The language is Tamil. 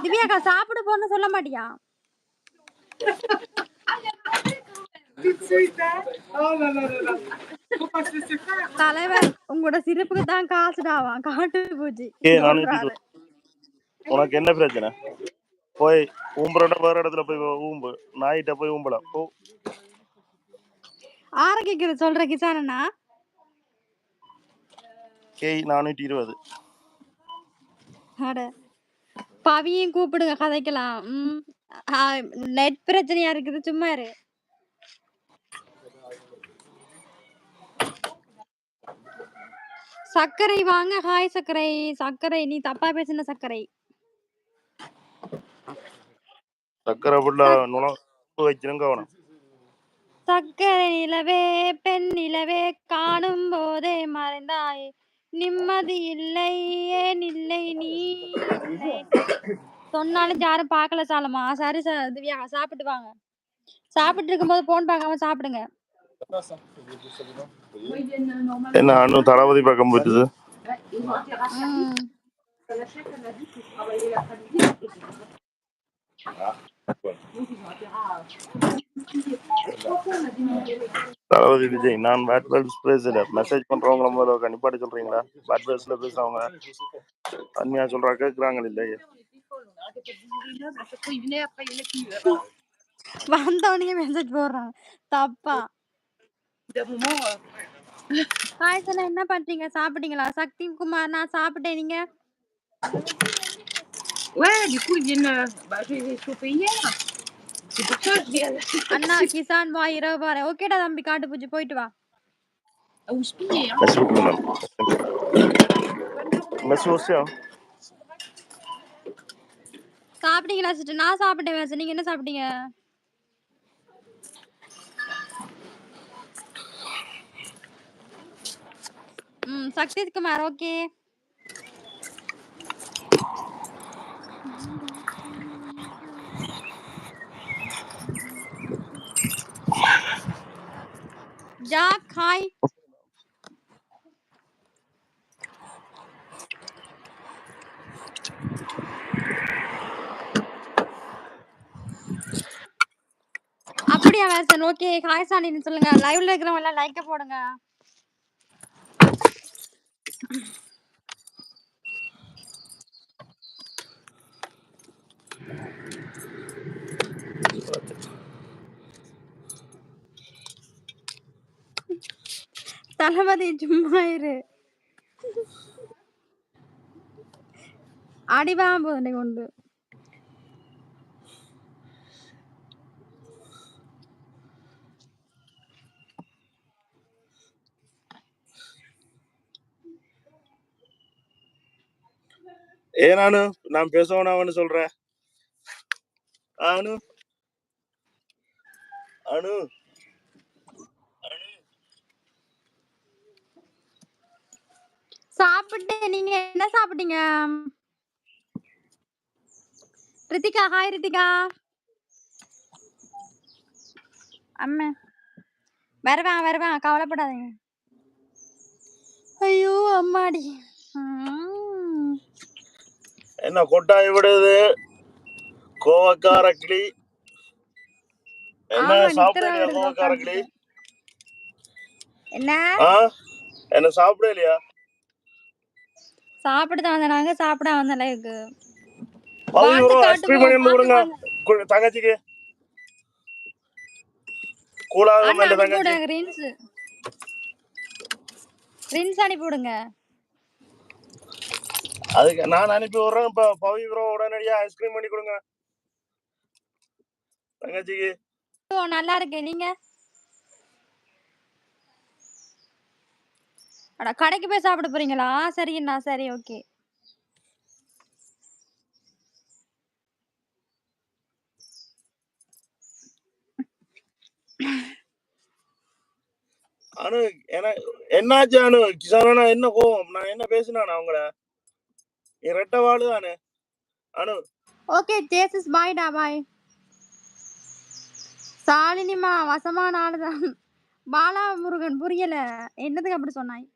திவ்யாக்கா சாப்பிட போன்னு சொல்ல மாட்டியா? தலைவர் உங்களோட சிரிப்புக்கு தான் காசுடாவான் காட்டு பூச்சி. உனக்கு என்ன பிரச்சனை? போய் ஊம்புறோட வேற இடத்துல போய் ஊம்பு. நாயிட்ட போய் ஊம்பலாம். போ. ஆரோக்கிய சொல்ற கிசானா கேய் 420. அட பவியும் கூப்பிடுங்க கதைக்கலாம். நெட் பிரச்சனையா இருக்குது சும்மா இரு. சர்க்கரை வாங்க. ஹாய் சர்க்கரை. சர்க்கரை நீ தப்பா பேசின சர்க்கரை. சர்க்கரை புள்ள வைக்கணும் கவனம். சர்க்கரை நிலவே பெண் நிலவே காணும் போதே மறைந்தாய் நிம்மதி இல்லை ஏன் இல்லை நீ இல்லை சொன்னாலும் யாரும் பார்க்கல சாலமா. சரி திவ்யா சாப்பிட்டு வாங்க. சாப்பிட்டு இருக்கும்போது போன் பார்க்காம சாப்பிடுங்க. என்ன அண்ணு தளபதி பக்கம் போயிட்டுது. தளபதி விஜய் நான் பேட்வேல்ஸ் பேசல. மெசேஜ் பண்றவங்கள முதல்ல நிப்பாட்டி சொல்றீங்களா? பேட்வேல்ஸ்ல பேசுறவங்க அண்மையா சொல்றா கேட்குறாங்க இல்லையே. வந்தவனே மெசேஜ் போடுறான் தப்பா. ஹாய் சொன்னா என்ன பண்றீங்க? சாப்பிட்டீங்களா? சக்தி குமார் நான் சாப்பிட்டேன். நீங்க? Ouais, du coup, ils viennent. Bah, je les ai chopés hier. C'est pour ça que je viens. அண்ணா கிசான் வா இரவு பாரு. ஓகேடா தம்பி காட்டு பூச்சி போயிட்டு வா. Houspillé, hein. சாப்பிட்டீங்களா சிஸ்டர்? நான் சாப்பிட்டேன். நீங்க என்ன சாப்பிட்டீங்க? Sakthi Kumar okay. Jack hi. அப்படியா வேசன்? ஓகே ஹாய் சாண்டின்னு சொல்லுங்க. லைவ்ல இருக்கிறவங்க எல்லாம் லைக்க போடுங்க. தளபதி சும்மா இரு. அடிவா போதனை கொண்டு ஏனானு நான் பேசவனு சொல்றேன். அனு அனு சாப்பிட்டு நீங்க என்ன சாப்பிட்டீங்க? ரித்திகா ஹாய் ரித்திகா. அம்மா வருவேன் கவலைப்படாதீங்க. ஐயோ அம்மாடி. என்ன கொட்டாய் விடுது கோவக்காரக்கிளி. என்ன சாப்பிடலையா கோவக்காரக்கிளி? என்ன சாப்பிடலையா? சாப்பிட்டு வந்தாங்க சாப்பிட வந்த லைக்கு தங்கச்சிக்கு ரின்ஸ் அனுப்பி விடுங்க. அதுக்கு நான் அனுப்பி விடுறேன். இப்ப பவி ப்ரோ உடனடியா ஐஸ்கிரீம் பண்ணி கொடுங்க தங்கச்சிக்கு. நல்லா இருக்கு. நீங்க கடைக்கு போய் சாப்பிட போறீங்களா? சரிண்ணா சரி ஓகே. அனு என்னாச்சு அனு? கிசானா என்ன கோவம்? நான் என்ன பேசினானா அவங்கள? நீ ரெட்ட வாழு தானே அனு? ஓகே ஜேசஸ் பாய்டா பாய். சாலினிமா வசமான ஆளுதான். பாலா முருகன் புரியல என்னதுக்கு அப்படி சொன்னாய்?